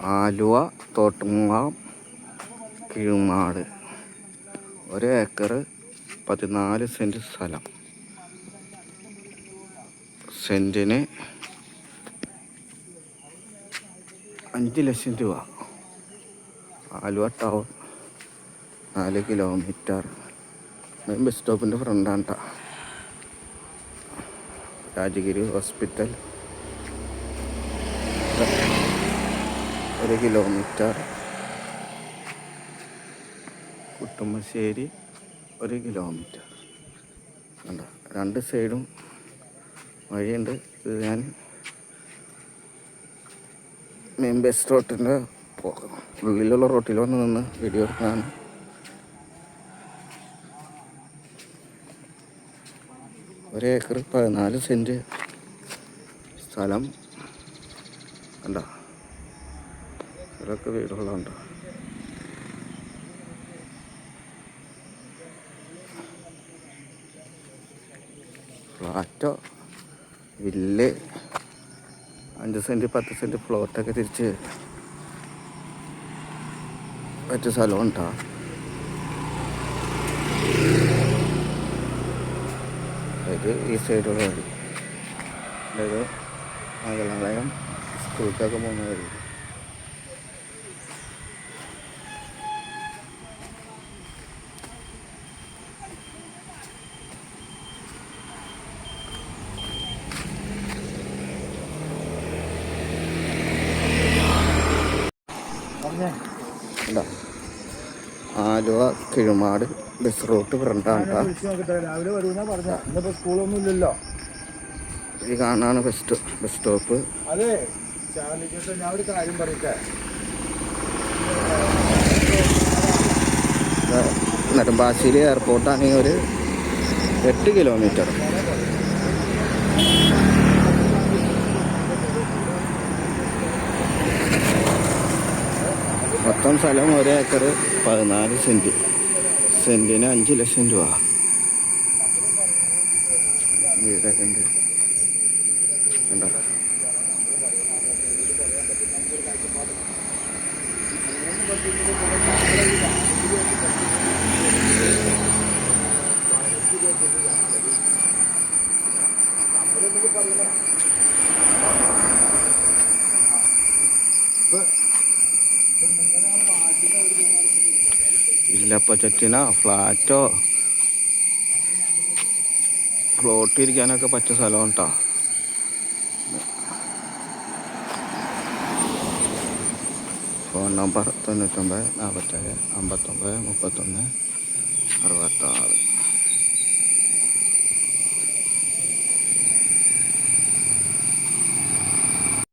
ആലുവ തോട്ടുങ്ങാം Keezhmad 1 acre 14 cent സ്ഥലം. സെൻറ്റിന് 5 ലക്ഷം രൂപ. Aluva town 4 kilometre. Main bus സ്റ്റോപ്പിൻ്റെ ഫ്രണ്ടാണ് കേട്ടോ. Rajagiri hospital 1 kilometre. Kuttamassery 1 kilometre. കണ്ടോ, 2 സൈഡും വഴിയുണ്ട്. ഇത് ഞാൻ മെയിൻ ബസ് റോട്ടിൻ്റെ ഉള്ളിലുള്ള റോട്ടിൽ വന്ന് നിന്ന് വീഡിയോ എടുക്കാണ്. ഒരു ഏക്കർ 14 സെൻറ്റ് സ്ഥലം. കണ്ടോ, ഇതൊക്കെ വീടുകളുണ്ടോ. ഫ്ലാറ്റോ വില്ല് 5 സെൻറ്റ് 10 സെൻറ്റ് പ്ലോട്ടൊക്കെ തിരിച്ച് പറ്റിയ സ്ഥലമുണ്ടോ. ഇത് ഈ സൈഡുള്ള വഴി. അതായത് മംഗളാലയം സ്കൂളിലേക്കൊക്കെ പോകുന്ന വഴി. ആലുവ കിഴുമാട് ബസ് റൂട്ട് ഫ്രണ്ടാണ്. സ്കൂളൊന്നും ഇല്ലല്ലോ. ഇത് കാണാണ് ബസ് സ്റ്റോപ്പ്. അതെ, ഞാൻ ഒരു കാര്യം പറയട്ടെ. നെടുമ്പാശ്ശേരി എയർപോർട്ടാണെങ്കിൽ ഒരു 8 കിലോമീറ്റർ. മൊത്തം സ്ഥലം 1 ഏക്കർ 14 സെൻറ്റ്. സെൻറ്റിന് 5 ലക്ഷം രൂപ. വീടൊക്കെ ഉണ്ട്. കണ്ടോ, ഇല്ലപ്പ ചറ്റിനോ ഫ്ലാറ്റോ ഫ്ലോട്ട് ഇരിക്കാനൊക്കെ പറ്റിയ സ്ഥലം കേട്ടോ. Phone number 99 47 59 31 66.